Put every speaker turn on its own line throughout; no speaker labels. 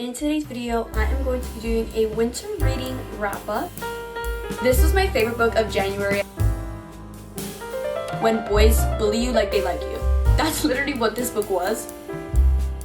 In today's video, I am going to be doing a winter reading wrap-up. This was my favorite book of January. When boys bully you like they like you. That's literally what this book was.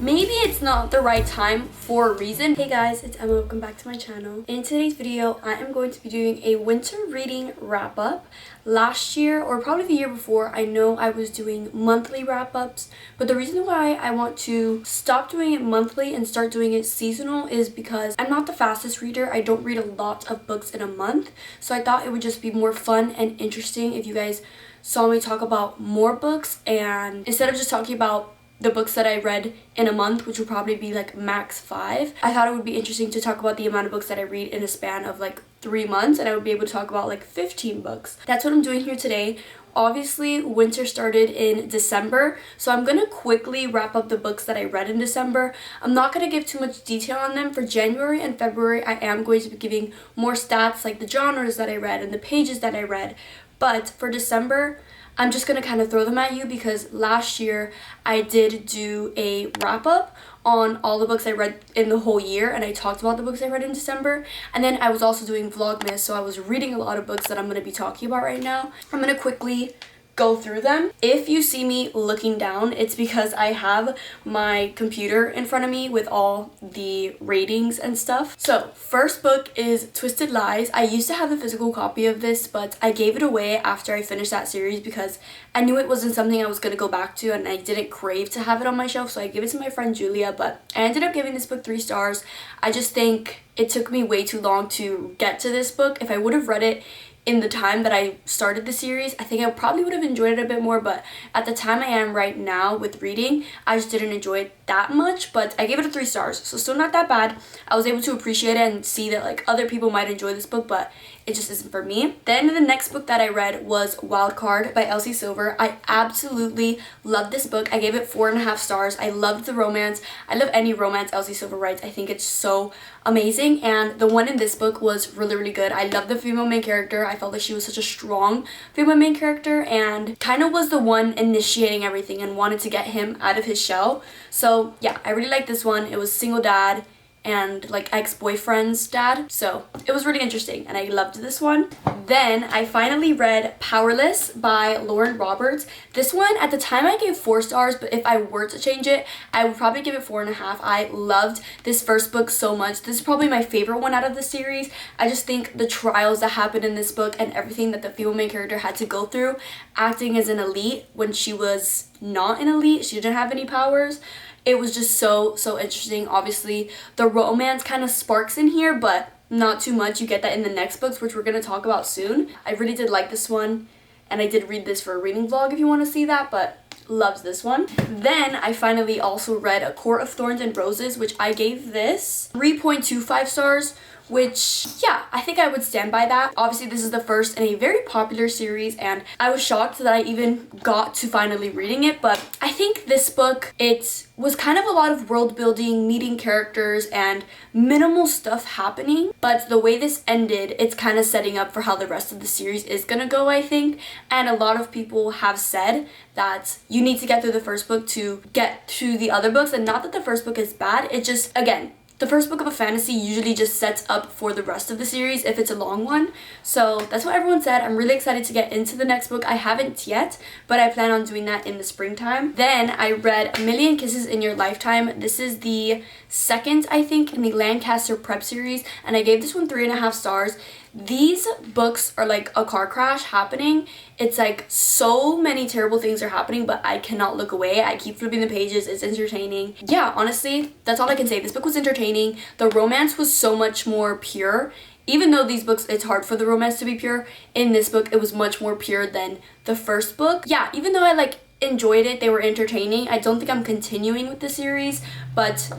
Maybe it's not the right time for a reason. Hey guys, it's Emma. Welcome back to my channel. In today's video, I am going to be doing a winter reading wrap-up. Last year, or probably the year before, I know I was doing monthly wrap-ups, but the reason why I want to stop doing it monthly and start doing it seasonal is because I'm not the fastest reader. I don't read a lot of books in a month, so I thought it would just be more fun and interesting if you guys saw me talk about more books, and instead of just talking about the books that I read in a month, which would probably be like max 5. I thought it would be interesting to talk about the amount of books that I read in a span of like 3 months, and I would be able to talk about like 15 books. That's what I'm doing here today. Obviously, winter started in December, so I'm gonna quickly wrap up the books that I read in December. I'm not gonna give too much detail on them. For January and February, I am going to be giving more stats, like the genres that I read and the pages that I read. But for December, I'm just going to kind of throw them at you because last year I did do a wrap-up on all the books I read in the whole year, and I talked about the books I read in December. And then I was also doing Vlogmas, so I was reading a lot of books that I'm going to be talking about right now. I'm going to quickly go through them. If you see me looking down, it's because I have my computer in front of me with all the ratings and stuff. So first book is Twisted Lies. I used to have a physical copy of this, but I gave it away after I finished that series because I knew it wasn't something I was going to go back to, and I didn't crave to have it on my shelf, so I gave it to my friend Julia. But I ended up giving this book 3 stars. I just think it took me way too long to get to this book. If I would have read it in the time that I started the series, I think I probably would have enjoyed it a bit more, but at the time I am right now with reading, I just didn't enjoy it that much. But I gave it a 3 stars, so still not that bad. I was able to appreciate it and see that like other people might enjoy this book, but it just isn't for me. Then the next book that I read was Wildcard by Elsie Silver. I absolutely loved this book. I gave it 4.5 stars. I loved the romance. I love any romance Elsie Silver writes. I think it's so amazing, and the one in this book was really good. I love the female main character. I felt like she was such a strong female main character and kind of was the one initiating everything and wanted to get him out of his shell. So yeah, I really liked this one. It was single dad and like ex-boyfriend's dad, so it was really interesting and I loved this one. Then I finally read Powerless by Lauren Roberts. This one, at the time I gave 4 stars, but if I were to change it, I would probably give it 4.5. I loved this first book so much. This is probably my favorite one out of the series. I just think the trials that happened in this book and everything that the female main character had to go through, acting as an elite when she was not an elite, she didn't have any powers. It was just so interesting. Obviously, the romance kind of sparks in here, but not too much. You get that in the next books, which we're going to talk about soon. I really did like this one, and I did read this for a reading vlog if you want to see that, but loves this one. Then I finally also read A Court of Thorns and Roses, which I gave this 3.25 stars, which, yeah, I think I would stand by that. Obviously, this is the first in a very popular series, and I was shocked that I even got to finally reading it, but I think this book, it was kind of a lot of world building, meeting characters, and minimal stuff happening, but the way this ended, it's kind of setting up for how the rest of the series is gonna go, I think. And a lot of people have said that you need to get through the first book to get to the other books, and not that the first book is bad, it just, again, the first book of a fantasy usually just sets up for the rest of the series if it's a long one. So that's what everyone said. I'm really excited to get into the next book. I haven't yet, but I plan on doing that in the springtime. Then I read A Million Kisses in Your Lifetime. This is the second, I think, in the Lancaster Prep series, and I gave this one 3.5 stars. These books are like a car crash happening. It's like so many terrible things are happening, but I cannot look away. I keep flipping the pages. It's entertaining. Yeah, honestly, that's all I can say. This book was entertaining. The romance was so much more pure. Even though these books, it's hard for the romance to be pure, in this book, it was much more pure than the first book. Yeah, even though I like enjoyed it, they were entertaining. I don't think I'm continuing with the series, but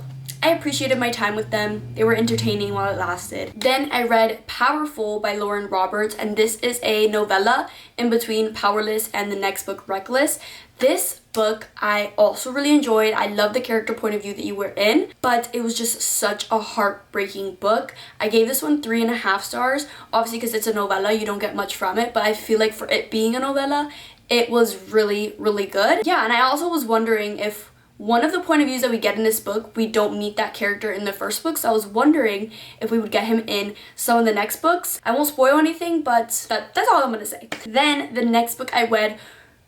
I appreciated my time with them. They were entertaining while it lasted. Then I read Powerful by Lauren Roberts, and this is a novella in between Powerless and the next book, Reckless. This book I also really enjoyed. I love the character point of view that you were in, but it was just such a heartbreaking book. I gave this one 3.5 stars. Obviously, because it's a novella, you don't get much from it, but I feel like for it being a novella, it was really good. Yeah, and I also was wondering if one of the point of views that we get in this book, we don't meet that character in the first book, so I was wondering if we would get him in some of the next books. I won't spoil anything, but that's all I'm gonna say. Then the next book I read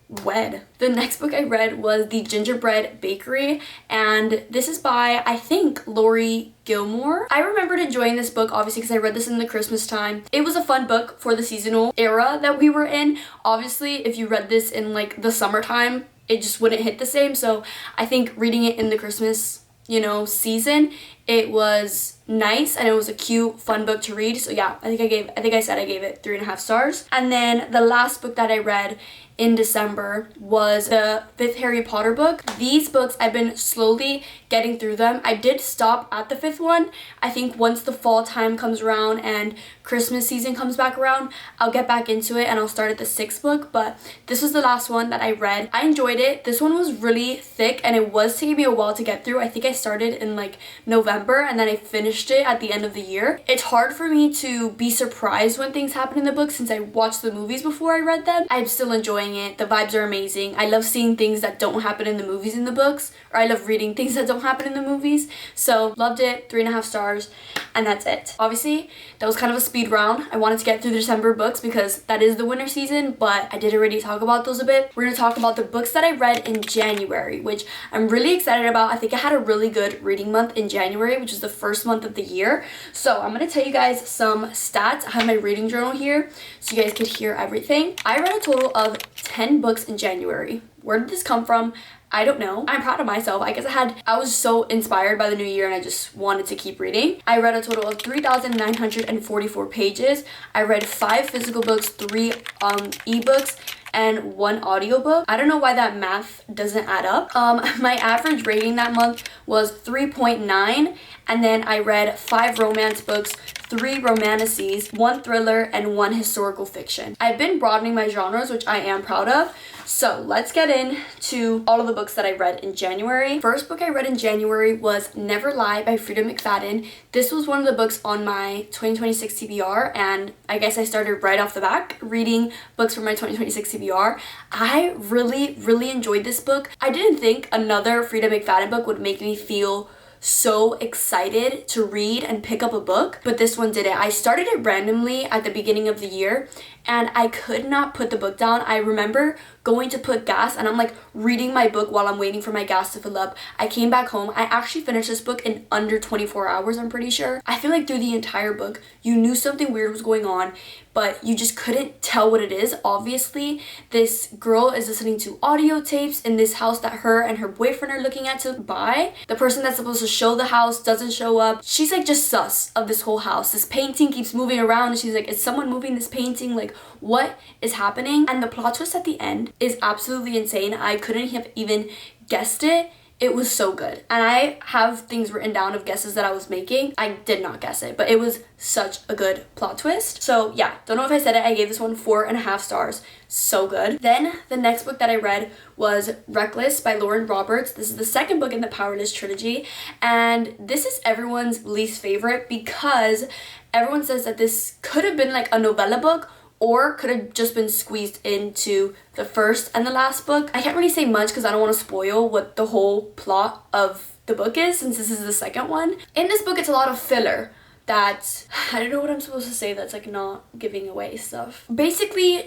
was The Gingerbread Bakery, and this is by, I think, Lori Gilmore. I remembered enjoying this book, obviously, because I read this in the Christmas time. It was a fun book for the seasonal era that we were in. Obviously, if you read this in like the summertime, it just wouldn't hit the same, so I think reading it in the Christmas, you know, season, it was nice and it was a cute, fun book to read. So yeah, I think I said I gave it 3.5 stars. And then the last book that I read in December was the 5th Harry Potter book. These books, I've been slowly getting through them. I did stop at the 5th one. I think once the fall time comes around and Christmas season comes back around, I'll get back into it and I'll start at the 6th book, but this was the last one that I read. I enjoyed it. This one was really thick and it was taking me a while to get through. I think I started in like November and then I finished it at the end of the year. It's hard for me to be surprised when things happen in the book since I watched the movies before I read them. I'm still enjoying it. The vibes are amazing. I love seeing things that don't happen in the movies in the books, or I love reading things that don't happen in the movies. So loved it, 3.5 stars, and that's it. Obviously, that was kind of a speed round. I wanted to get through the December books because that is the winter season, but I did already talk about those a bit. We're gonna talk about the books that I read in January, which I'm really excited about. I think I had a really good reading month in January, which is the first month of the year. So I'm gonna tell you guys some stats. I have my reading journal here so you guys could hear everything. I read a total of 10 books in January. Where did this come from? I don't know. I'm proud of myself. I guess I was so inspired by the new year and I just wanted to keep reading. I read a total of 3,944 pages. I read 5 physical books, 3 ebooks, and 1 audiobook. I don't know why that math doesn't add up. My average rating that month was 3.9, and then I read 5 romance books, 3 romantices, 1 thriller, and 1 historical fiction. I've been broadening my genres, which I am proud of. So let's get into all of the books that I read in January. First book I read in January was Never Lie by Frida McFadden. This was one of the books on my 2026 TBR, and I guess I started right off the back reading books from my 2026 TBR. I really enjoyed this book. I didn't think another Frida McFadden book would make me feel so excited to read and pick up a book, but this one did it. I started it randomly at the beginning of the year and I could not put the book down. I remember going to put gas and I'm like reading my book while I'm waiting for my gas to fill up. I came back home. I actually finished this book in under 24 hours, I'm pretty sure. I feel like through the entire book, you knew something weird was going on, but you just couldn't tell what it is. Obviously, this girl is listening to audio tapes in this house that her and her boyfriend are looking at to buy. The person that's supposed to show the house doesn't show up. She's like just sus of this whole house. This painting keeps moving around and she's like, is someone moving this painting? Like, what is happening? And the plot twist at the end is absolutely insane. I couldn't have even guessed it. It was so good. And I have things written down of guesses that I was making. I did not guess it, but it was such a good plot twist. So yeah, don't know if I said it. I gave this one 4.5 stars. So good. Then the next book that I read was Reckless by Lauren Roberts. This is the second book in the Powerless trilogy. And this is everyone's least favorite because everyone says that this could have been like a novella book or could have just been squeezed into the first and the last book. I can't really say much because I don't want to spoil what the whole plot of the book is since this is the second one. In this book, it's a lot of filler that, I don't know what I'm supposed to say that's like not giving away stuff. Basically,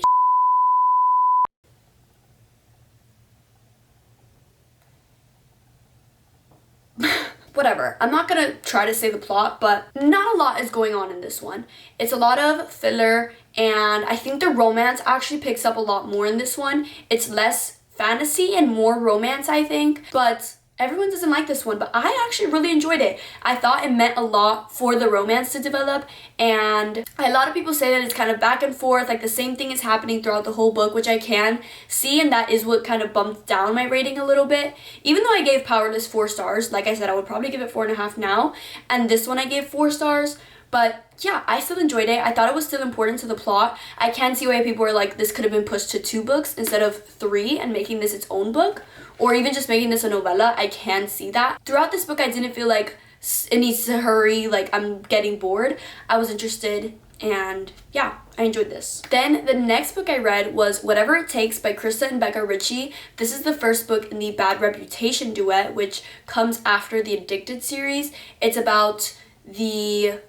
whatever. I'm not gonna try to say the plot, but not a lot is going on in this one. It's a lot of filler, and I think the romance actually picks up a lot more in this one. It's less fantasy and more romance, I think, but everyone doesn't like this one, but I actually really enjoyed it. I thought it meant a lot for the romance to develop, and a lot of people say that it's kind of back and forth, like the same thing is happening throughout the whole book, which I can see, and that is what kind of bumped down my rating a little bit. Even though I gave Powerless 4 stars, like I said, I would probably give it 4.5 now, and this one I gave 4 stars, but yeah, I still enjoyed it. I thought it was still important to the plot. I can see why people are like, this could have been pushed to 2 books instead of 3 and making this its own book, or even just making this a novella. I can see that. Throughout this book, I didn't feel like it needs to hurry, like I'm getting bored. I was interested, and yeah, I enjoyed this. Then the next book I read was Whatever It Takes by Krista and Becca Ritchie. This is the first book in the Bad Reputation duet, which comes after the Addicted series. It's about the...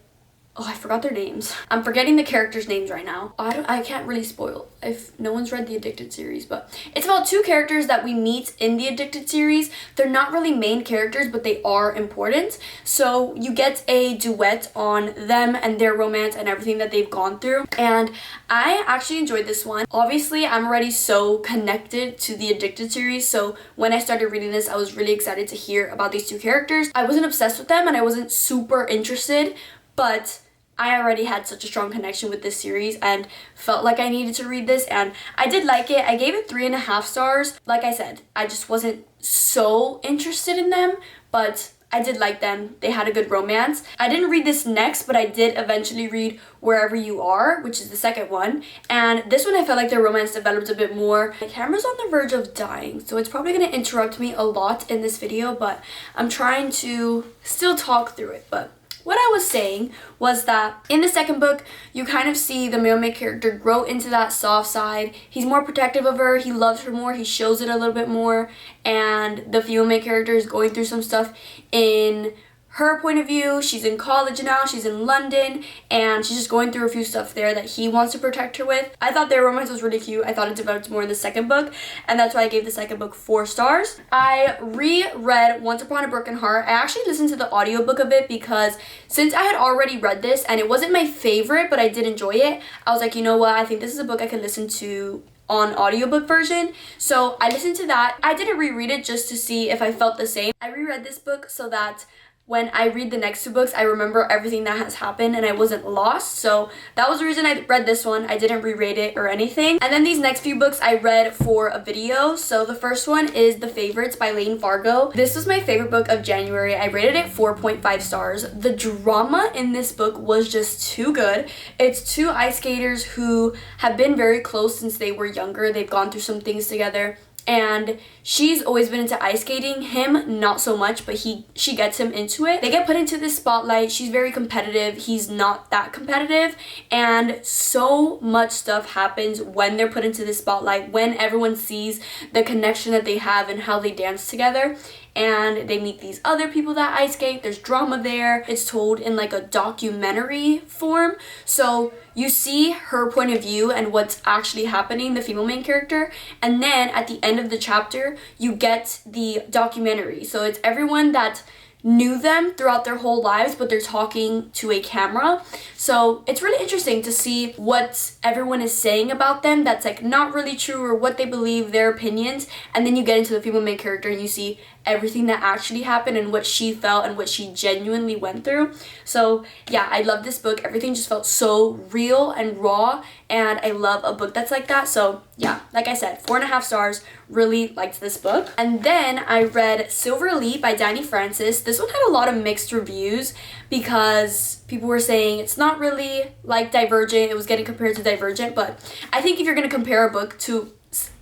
oh, I forgot their names. I'm forgetting the characters' names right now. I can't really spoil if no one's read the Addicted series, but it's about two characters that we meet in the Addicted series. They're not really main characters, but they are important. So you get a duet on them and their romance and everything that they've gone through. And I actually enjoyed this one. Obviously, I'm already so connected to the Addicted series, so when I started reading this, I was really excited to hear about these two characters. I wasn't obsessed with them and I wasn't super interested, but I already had such a strong connection with this series and felt like I needed to read this, and I did like it. I gave it 3.5 stars. Like I said, I just wasn't so interested in them, but I did like them. They had a good romance. I didn't read this next, but I did eventually read Wherever You Are, which is the second one. And this one I felt like the romance developed a bit more. My camera's on the verge of dying, so it's probably going to interrupt me a lot in this video, but I'm trying to still talk through it. But what I was saying was that in the second book, you kind of see the male main character grow into that soft side. He's more protective of her, he loves her more, he shows it a little bit more, and the female main character is going through some stuff in her point of view. She's in college now, she's in London, and she's just going through a few stuff there that he wants to protect her with. I thought their romance was really cute. I thought it developed more in the second book, and that's why I gave the second book 4 stars. I reread Once Upon a Broken Heart. I actually listened to the audiobook of it because since I had already read this and it wasn't my favorite, but I did enjoy it, I was like, you know what, I think this is a book I could listen to on audiobook version. So I listened to that. I didn't reread it just to see if I felt the same. I reread this book so that when I read the next 2 books, I remember everything that has happened and I wasn't lost. So that was the reason I read this one. I didn't reread it or anything. And then these next few books I read for a video. So the first one is The Favorites by Lane Fargo. This was my favorite book of January. I rated it 4.5 stars. The drama in this book was just too good. It's 2 ice skaters who have been very close since they were younger. They've gone through some things together. And she's always been into ice skating, him not so much, but she gets him into it. They get put into this spotlight. She's very competitive, he's not that competitive, and so much stuff happens when they're put into this spotlight, when everyone sees the connection that they have and how they dance together. And they meet these other people that ice skate. There's drama there. It's told in like a documentary form. So you see her point of view and what's actually happening, the female main character. And then at the end of the chapter, you get the documentary. So it's everyone that knew them throughout their whole lives, but they're talking to a camera. So it's really interesting to see what everyone is saying about them that's like not really true, or what they believe, their opinions. And then you get into the female main character and you see everything that actually happened and what she felt and what she genuinely went through. So yeah, I love this book. Everything just felt so real and raw, and I love a book that's like that. So yeah, like I said, 4.5 stars. Really liked this book. And then I read Silver Elite by Danny Francis. This one had a lot of mixed reviews because people were saying it's not really like Divergent. It was getting compared to Divergent, but I think if you're going to compare a book to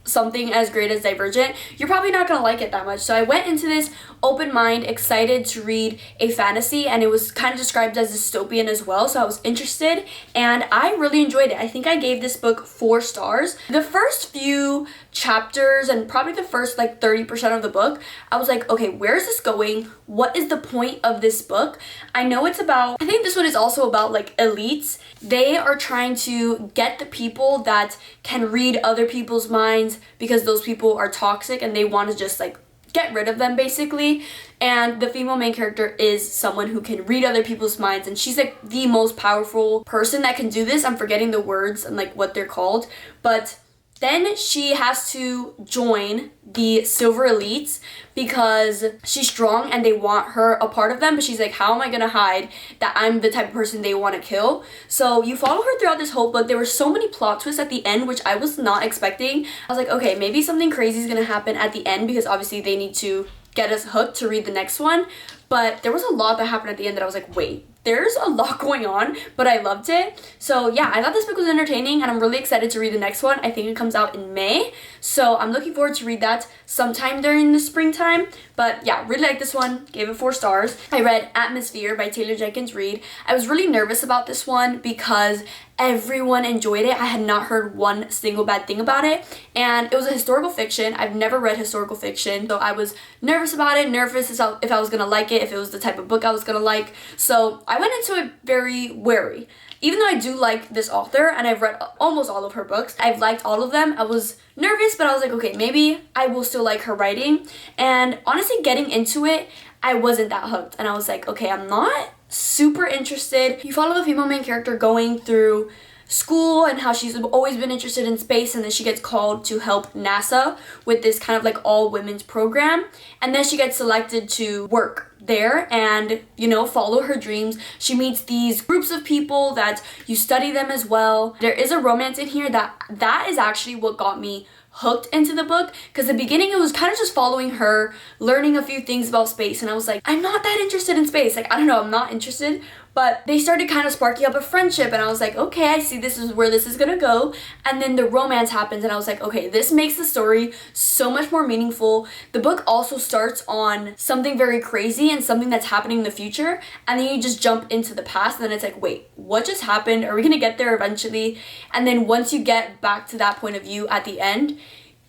something as great as Divergent, you're probably not going to like it that much. So I went into this open mind, excited to read a fantasy, and it was kind of described as dystopian as well, so I was interested and I really enjoyed it. I think I gave this book 4 stars. The first few chapters and probably the first like 30% of the book, I was like, okay, where is this going? What is the point of this book? I know it's about, I think this one is also about like elites. They are trying to get the people that can read other people's minds because those people are toxic and they want to just like get rid of them basically. And the female main character is someone who can read other people's minds, and she's like the most powerful person that can do this. I'm forgetting the words and like what they're called, but then she has to join the Silver Elites because she's strong and they want her a part of them, but she's like, how am I gonna hide that I'm the type of person they want to kill? So you follow her throughout this whole book. There were so many plot twists at the end, which I was not expecting. I was like, okay, maybe something crazy is gonna happen at the end because obviously they need to get us hooked to read the next one. But there was a lot that happened at the end that I was like, wait, there's a lot going on, but I loved it. So yeah, I thought this book was entertaining and I'm really excited to read the next one. I think it comes out in May. So I'm looking forward to read that sometime during the springtime. But yeah, really like this one. Gave it 4 stars. I read Atmosphere by Taylor Jenkins Reid. I was really nervous about this one because everyone enjoyed it. I had not heard one single bad thing about it, and it was a historical fiction. I've never read historical fiction, so I was nervous about it, nervous if I was gonna like it, if it was the type of book I was gonna like. So I went into it very wary. Even though I do like this author and I've read almost all of her books, I've liked all of them, I was nervous, but I was like, okay, maybe I will still like her writing. And honestly, getting into it, I wasn't that hooked, and I was like, okay, I'm not super interested. You follow the female main character going through school and how she's always been interested in space, and then she gets called to help NASA with this kind of like all women's program, and then she gets selected to work there and, you know, follow her dreams. She meets these groups of people that you study them as well. There is a romance in here that is actually what got me hooked into the book, because the beginning it was kind of just following her, learning a few things about space, and I was like, I'm not that interested in space. Like, I don't know, I'm not interested. But they started kind of sparking up a friendship, and I was like, okay, I see this is where this is gonna go. And then the romance happens, and I was like, okay, this makes the story so much more meaningful. The book also starts on something very crazy and something that's happening in the future, and then you just jump into the past, and then it's like, wait, what just happened? Are we gonna get there eventually? And then once you get back to that point of view at the end,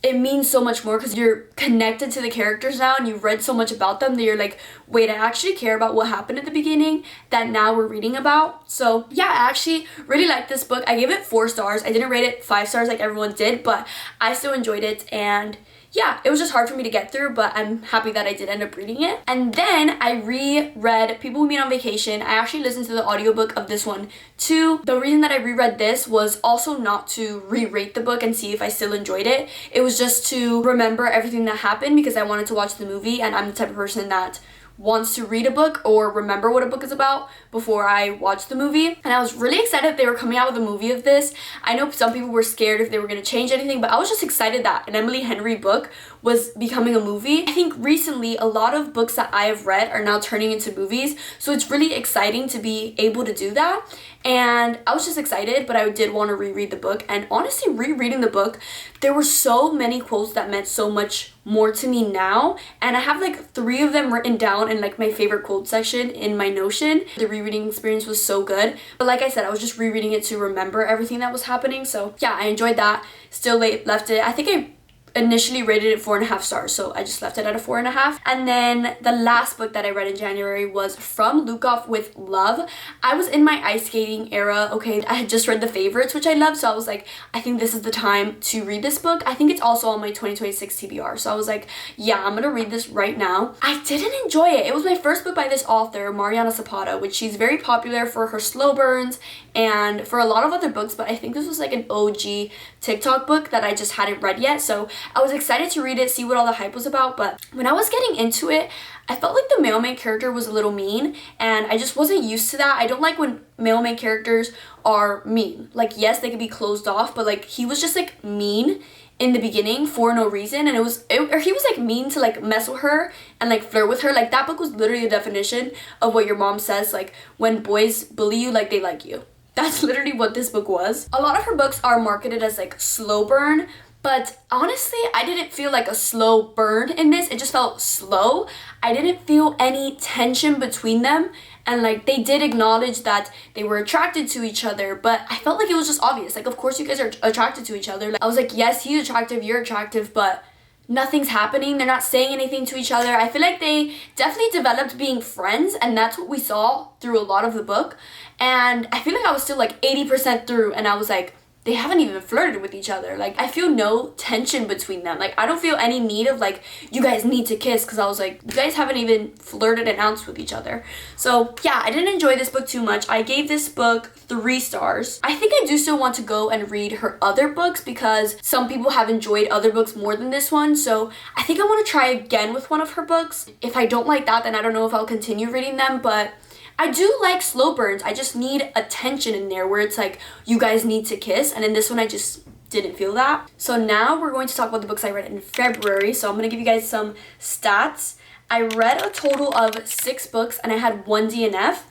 it means so much more because you're connected to the characters now and you've read so much about them that you're like, wait, I actually care about what happened at the beginning that now we're reading about. So yeah, I actually really liked this book. I gave it 4 stars. I didn't rate it 5 stars like everyone did, but I still enjoyed it, and yeah, it was just hard for me to get through, but I'm happy that I did end up reading it. And then I reread People We Meet on Vacation. I actually listened to the audiobook of this one too. The reason that I reread this was also not to re-rate the book and see if I still enjoyed it. It was just to remember everything that happened because I wanted to watch the movie, and I'm the type of person that wants to read a book or remember what a book is about before I watch the movie. And I was really excited they were coming out with a movie of this. I know some people were scared if they were going to change anything, but I was just excited that an Emily Henry book was becoming a movie. I think recently a lot of books that I have read are now turning into movies, so it's really exciting to be able to do that. And I was just excited, but I did want to reread the book. And honestly, rereading the book, there were so many quotes that meant so much more to me now. And I have like 3 of them written down in like my favorite quote section in my Notion. The rereading experience was so good. But like I said, I was just rereading it to remember everything that was happening. So yeah, I enjoyed that. Still left it. I think I initially rated it 4.5 stars, so I just left it at a 4.5. And then the last book that I read in January was From Lukov with Love. I was in my ice skating era. Okay, I had just read The Favorites, which I love, so I was like, I think this is the time to read this book. I think it's also on my 2026 TBR, so I was like, yeah, I'm gonna read this right now. I didn't enjoy it. It was my first book by this author, Mariana Zapata, which she's very popular for her slow burns and for a lot of other books, but I think this was like an OG TikTok book that I just hadn't read yet, so I was excited to read it, see what all the hype was about. But when I was getting into it, I felt like the male main character was a little mean, and I just wasn't used to that. I don't like when male main characters are mean. Like, yes, they could be closed off, but like he was just like mean in the beginning for no reason, and or he was like mean to like mess with her and like flirt with her. Like, that book was literally the definition of what your mom says, like when boys bully you like they like you. That's literally what this book was. A lot of her books are marketed as like slow burn, but honestly, I didn't feel like a slow burn in this. It just felt slow. I didn't feel any tension between them. And like, they did acknowledge that they were attracted to each other, but I felt like it was just obvious. Like, of course you guys are attracted to each other. Like, I was like, yes, he's attractive, you're attractive, but nothing's happening. They're not saying anything to each other. I feel like they definitely developed being friends, and that's what we saw through a lot of the book. And I feel like I was still like 80% through, and I was like, they haven't even flirted with each other. Like, I feel no tension between them. Like, I don't feel any need of like, you guys need to kiss, because I was like, you guys haven't even flirted and announced with each other. So yeah, I didn't enjoy this book too much. I gave this book 3 stars. I think I do still want to go and read her other books because some people have enjoyed other books more than this one. So I think I want to try again with one of her books. If I don't like that, then I don't know if I'll continue reading them, but I do like slow burns. I just need a tension in there where it's like, you guys need to kiss. And in this one, I just didn't feel that. So now we're going to talk about the books I read in February. So I'm going to give you guys some stats. I read a total of 6 books and I had 1 DNF.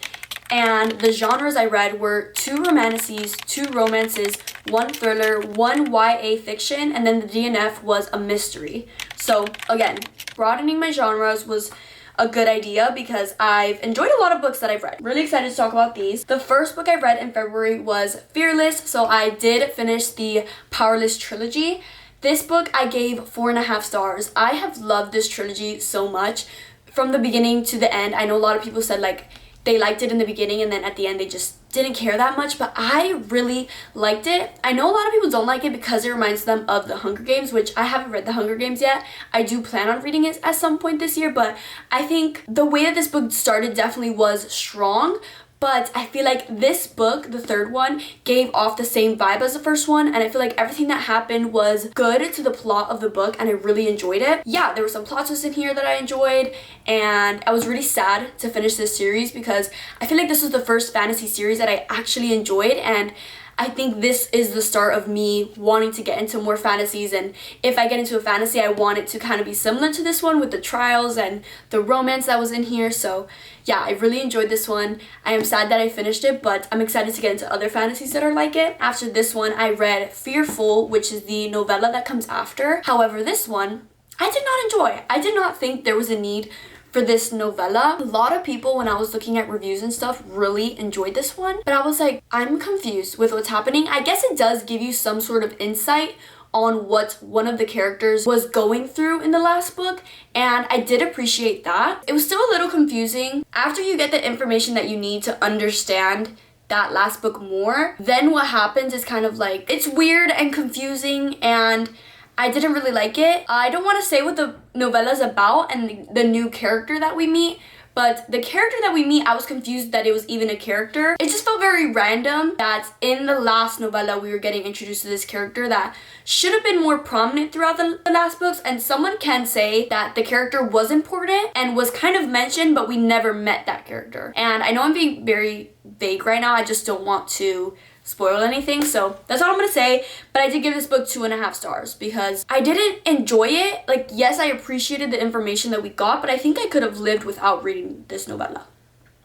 And the genres I read were 2 romances, 2 romances, 1 thriller, 1 YA fiction, and then the DNF was a mystery. So again, broadening my genres was a good idea because I've enjoyed a lot of books that I've read. Really excited to talk about these. The first book I read in February was Fearless, so I did finish the Powerless trilogy. This book I gave 4.5 stars. I have loved this trilogy so much from the beginning to the end. I know a lot of people said like they liked it in the beginning and then at the end they just didn't care that much, but I really liked it. I know a lot of people don't like it because it reminds them of The Hunger Games, which I haven't read The Hunger Games yet. I do plan on reading it at some point this year, but I think the way that this book started definitely was strong. But I feel like this book, the third one, gave off the same vibe as the first one, and I feel like everything that happened was good to the plot of the book, and I really enjoyed it. Yeah, there were some plot twists in here that I enjoyed, and I was really sad to finish this series because I feel like this was the first fantasy series that I actually enjoyed, and I think this is the start of me wanting to get into more fantasies, and if I get into a fantasy, I want it to kind of be similar to this one with the trials and the romance that was in here. So yeah, I really enjoyed this one. I am sad that I finished it, but I'm excited to get into other fantasies that are like it. After this one, I read Fearful, which is the novella that comes after. However, this one, I did not enjoy. I did not think there was a need for this novella. A lot of people, when I was looking at reviews and stuff, really enjoyed this one, but I was like, I'm confused with what's happening. I guess it does give you some sort of insight on what one of the characters was going through in the last book, and I did appreciate that. It was still a little confusing. After you get the information that you need to understand that last book more, then what happens is kind of like, it's weird and confusing, and I didn't really like it. I don't want to say what the novella is about and the new character that we meet, but the character that we meet, I was confused that it was even a character. It just felt very random that in the last novella we were getting introduced to this character that should have been more prominent throughout the last books, and someone can say that the character was important and was kind of mentioned, but we never met that character. And I know I'm being very vague right now, I just don't want to spoil anything, so that's all I'm gonna say. But I did give this book 2.5 stars because I didn't enjoy it. Like, yes, I appreciated the information that we got, but I think I could have lived without reading this novella.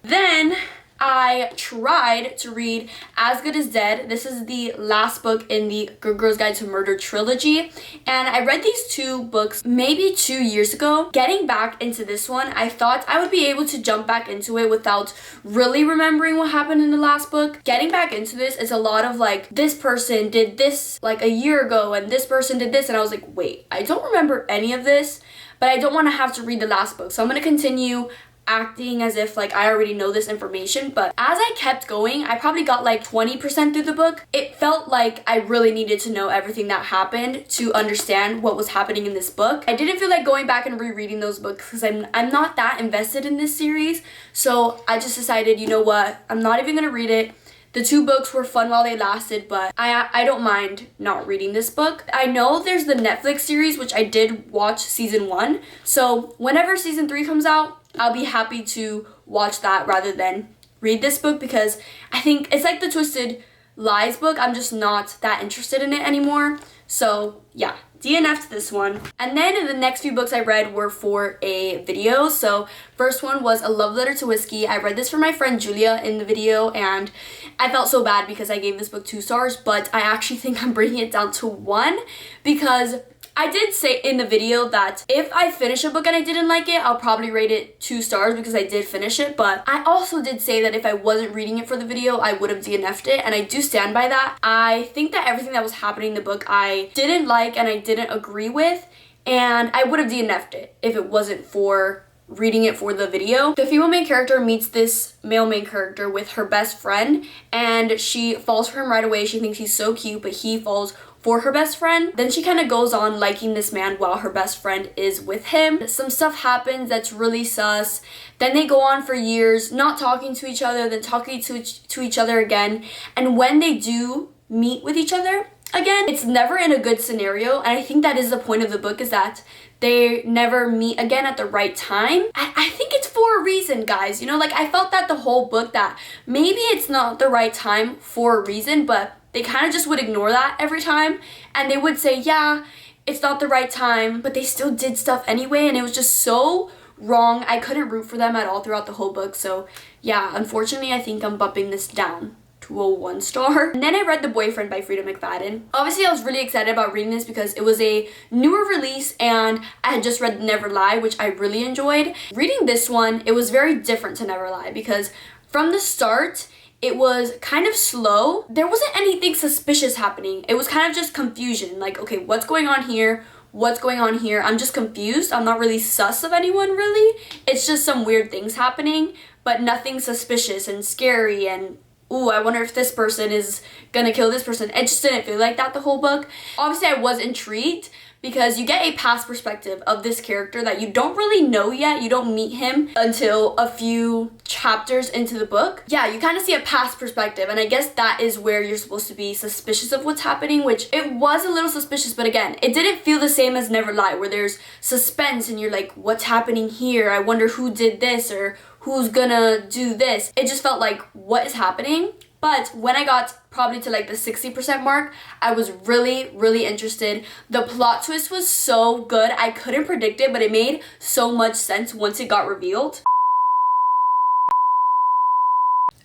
Then I tried to read As Good as Dead. This is the last book in the Good Girls Guide to Murder trilogy, and I read these 2 books maybe 2 years ago. Getting back into this one, I thought I would be able to jump back into it without really remembering what happened in the last book. Getting back into this is a lot of like, this person did this like a year ago and this person did this, and I was like, wait, I don't remember any of this, but I don't want to have to read the last book, so I'm going to continue acting as if like I already know this information. But as I kept going, I probably got like 20% through the book. It felt like I really needed to know everything that happened to understand what was happening in this book. I didn't feel like going back and rereading those books because I'm not that invested in this series, so I just decided, you know what, I'm not even gonna read it. The 2 books were fun while they lasted, but I don't mind not reading this book. I know there's the Netflix series, which I did watch season 1, so whenever season 3 comes out, I'll be happy to watch that rather than read this book, because I think it's like the Twisted Lies book. I'm just not that interested in it anymore. So yeah, DNF to this one. And then the next few books I read were for a video. So first one was A Love Letter to Whiskey. I read this for my friend Julia in the video, and I felt so bad because I gave this book 2 stars, but I actually think I'm bringing it down to 1 because I did say in the video that if I finish a book and I didn't like it, I'll probably rate it 2 stars because I did finish it. But I also did say that if I wasn't reading it for the video, I would have DNF'd it, and I do stand by that. I think that everything that was happening in the book I didn't like and I didn't agree with, and I would have DNF'd it if it wasn't for reading it for the video. The female main character meets this male main character with her best friend, and she falls for him right away. She thinks he's so cute, but he falls for her best friend. Then she kind of goes on liking this man while her best friend is with him. Some stuff happens that's really sus. Then they go on for years not talking to each other, then talking to each other again. And when they do meet with each other again, it's never in a good scenario. And I think that is the point of the book, is that they never meet again at the right time. I think it's for a reason, guys. You know, like, I felt that the whole book, that maybe it's not the right time for a reason, but they kind of just would ignore that every time, and they would say, yeah, it's not the right time, but they still did stuff anyway, and it was just so wrong. I couldn't root for them at all throughout the whole book. So yeah, unfortunately, I think I'm bumping this down to a 1 star. And then I read The Boyfriend by Frida McFadden. Obviously, I was really excited about reading this because it was a newer release and I had just read Never Lie, which I really enjoyed. Reading this one, it was very different to Never Lie because from the start, it was kind of slow. There wasn't anything suspicious happening. It was kind of just confusion. Like, okay, what's going on here? What's going on here? I'm just confused. I'm not really sus of anyone, really. It's just some weird things happening, but nothing suspicious and scary and ooh, I wonder if this person is gonna kill this person. It just didn't feel like that the whole book. Obviously, I was intrigued because you get a past perspective of this character that you don't really know yet. You don't meet him until a few chapters into the book. Yeah, you kind of see a past perspective, and I guess that is where you're supposed to be suspicious of what's happening, which it was a little suspicious, but again, it didn't feel the same as Never Lie, where there's suspense and you're like, what's happening here? I wonder who did this or who's gonna do this. It just felt like, what is happening? But when I got probably to like the 60% mark, I was really, really interested. The plot twist was so good. I couldn't predict it, but it made so much sense once it got revealed.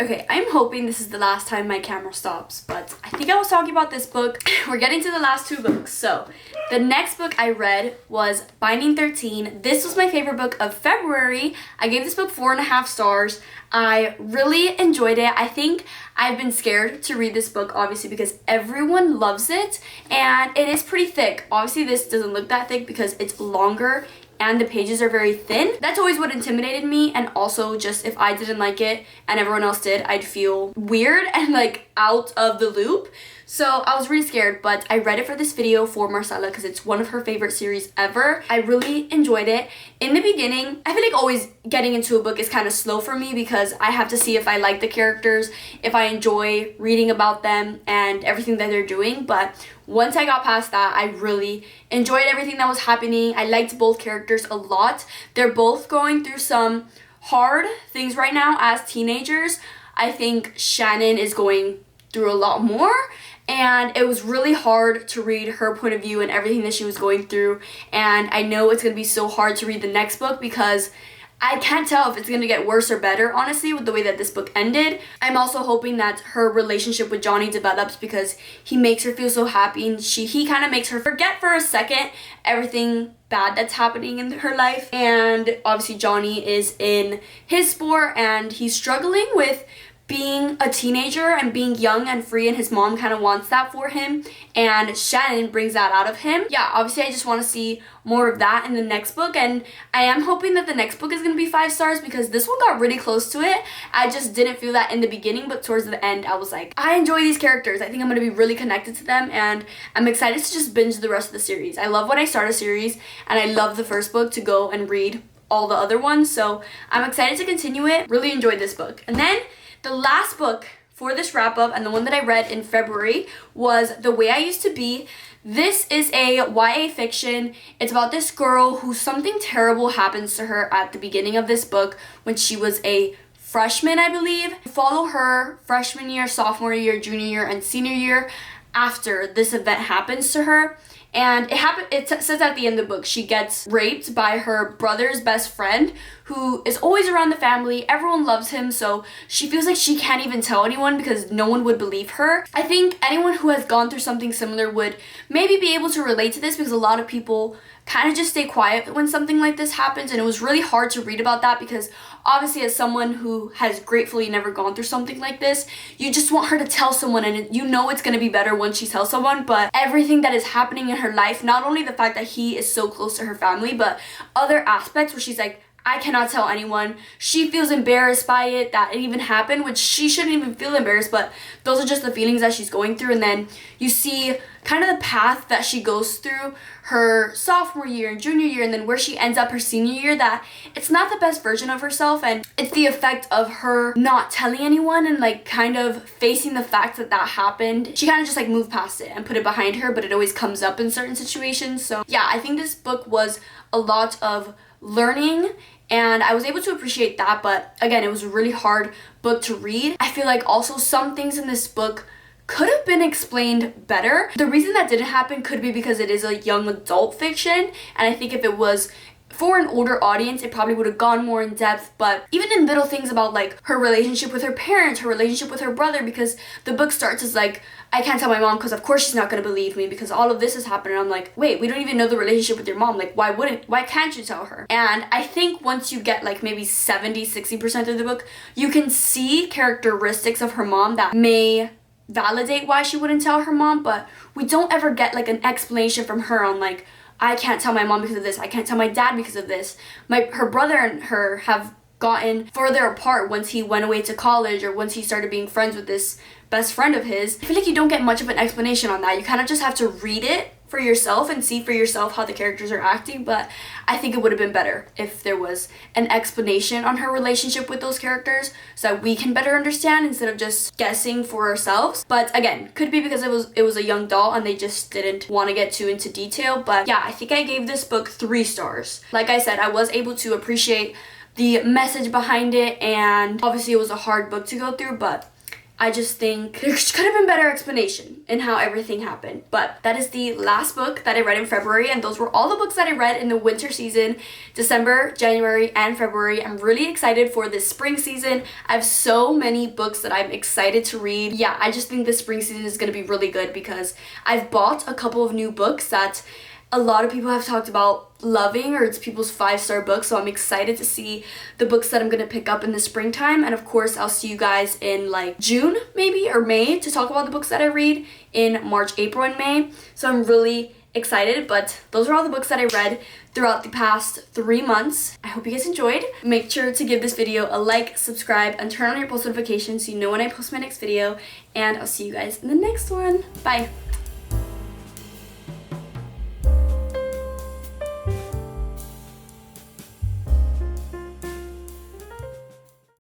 Okay, I'm hoping this is the last time my camera stops, but I think I was talking about this book. We're getting to the last 2 books. So the next book I read was Binding 13. This was my favorite book of February. I gave this book 4.5 stars. I really enjoyed it. I think I've been scared to read this book, obviously, because everyone loves it, and it is pretty thick. Obviously, this doesn't look that thick because it's longer and the pages are very thin. That's always what intimidated me, and also just if I didn't like it and everyone else did, I'd feel weird and like out of the loop. So I was really scared, but I read it for this video for Marcella because it's one of her favorite series ever. I really enjoyed it. In the beginning, I feel like always getting into a book is kind of slow for me because I have to see if I like the characters, if I enjoy reading about them and everything that they're doing. But once I got past that, I really enjoyed everything that was happening. I liked both characters a lot. They're both going through some hard things right now as teenagers. I think Shannon is going through a lot more, and it was really hard to read her point of view and everything that she was going through. And I know it's going to be so hard to read the next book because I can't tell if it's going to get worse or better, honestly, with the way that this book ended. I'm also hoping that her relationship with Johnny develops because he makes her feel so happy, and he kind of makes her forget for a second everything bad that's happening in her life. And obviously Johnny is in his sport and he's struggling with being a teenager and being young and free, and his mom kind of wants that for him, and Shannon brings that out of him. Yeah, obviously I just want to see more of that in the next book, and I am hoping that the next book is going to be 5 stars because this one got really close to it. I just didn't feel that in the beginning, but towards the end I was like, I enjoy these characters. I think I'm going to be really connected to them, and I'm excited to just binge the rest of the series. I love when I start a series and I love the first book to go and read all the other ones, so I'm excited to continue it. Really enjoyed this book. And then the last book for this wrap up, and the one that I read in February, was The Way I Used to Be. This is a YA fiction. It's about this girl who something terrible happens to her at the beginning of this book when she was a freshman, I believe. Follow her freshman year, sophomore year, junior year, and senior year after this event happens to her. And it says at the end of the book, she gets raped by her brother's best friend, who is always around the family. Everyone loves him, so she feels like she can't even tell anyone because no one would believe her. I think anyone who has gone through something similar would maybe be able to relate to this because a lot of people kind of just stay quiet when something like this happens, and it was really hard to read about that because obviously as someone who has gratefully never gone through something like this, you just want her to tell someone, and you know it's going to be better when she tells someone. But everything that is happening in her life, not only the fact that he is so close to her family, but other aspects where she's like, I cannot tell anyone. She feels embarrassed by it, that it even happened, which she shouldn't even feel embarrassed, but those are just the feelings that she's going through. And then you see kind of the path that she goes through her sophomore year and junior year, and then where she ends up her senior year, that it's not the best version of herself, and it's the effect of her not telling anyone and like kind of facing the fact that that happened. She kind of just like moved past it and put it behind her, but it always comes up in certain situations. So yeah, I think this book was a lot of learning, and I was able to appreciate that, but again, it was a really hard book to read. I feel like also some things in this book could have been explained better. The reason that didn't happen could be because it is a young adult fiction, and I think if it was for an older audience, it probably would have gone more in depth, but even in little things about like her relationship with her parents, her relationship with her brother, because the book starts as like, I can't tell my mom because of course she's not going to believe me because all of this has happened. And I'm like, wait, we don't even know the relationship with your mom. Like, why can't you tell her? And I think once you get like maybe 70-60% of the book, you can see characteristics of her mom that may validate why she wouldn't tell her mom, but we don't ever get like an explanation from her on like, I can't tell my mom because of this, I can't tell my dad because of this. Her brother and her have gotten further apart once he went away to college or once he started being friends with this best friend of his. I feel like you don't get much of an explanation on that. You kind of just have to read it for yourself and see for yourself how the characters are acting, but I think it would have been better if there was an explanation on her relationship with those characters so that we can better understand instead of just guessing for ourselves. But again, could be because it was a young doll and they just didn't want to get too into detail. But yeah, I think I gave this book 3 stars. Like I said, I was able to appreciate the message behind it, and obviously it was a hard book to go through, but I just think there could have been better explanation in how everything happened. But that is the last book that I read in February, and those were all the books that I read in the winter season, December, January, and February. I'm really excited for this spring season. I have so many books that I'm excited to read. Yeah, I just think this spring season is going to be really good because I've bought a couple of new books that a lot of people have talked about loving, or it's people's 5-star books, so I'm excited to see the books that I'm gonna pick up in the springtime. And of course I'll see you guys in like June maybe or May to talk about the books that I read in March, April, and May. So I'm really excited, but those are all the books that I read throughout the past 3 months. I hope you guys enjoyed. Make sure to give this video a like, subscribe, and turn on your post notifications so you know when I post my next video, and I'll see you guys in the next one. Bye.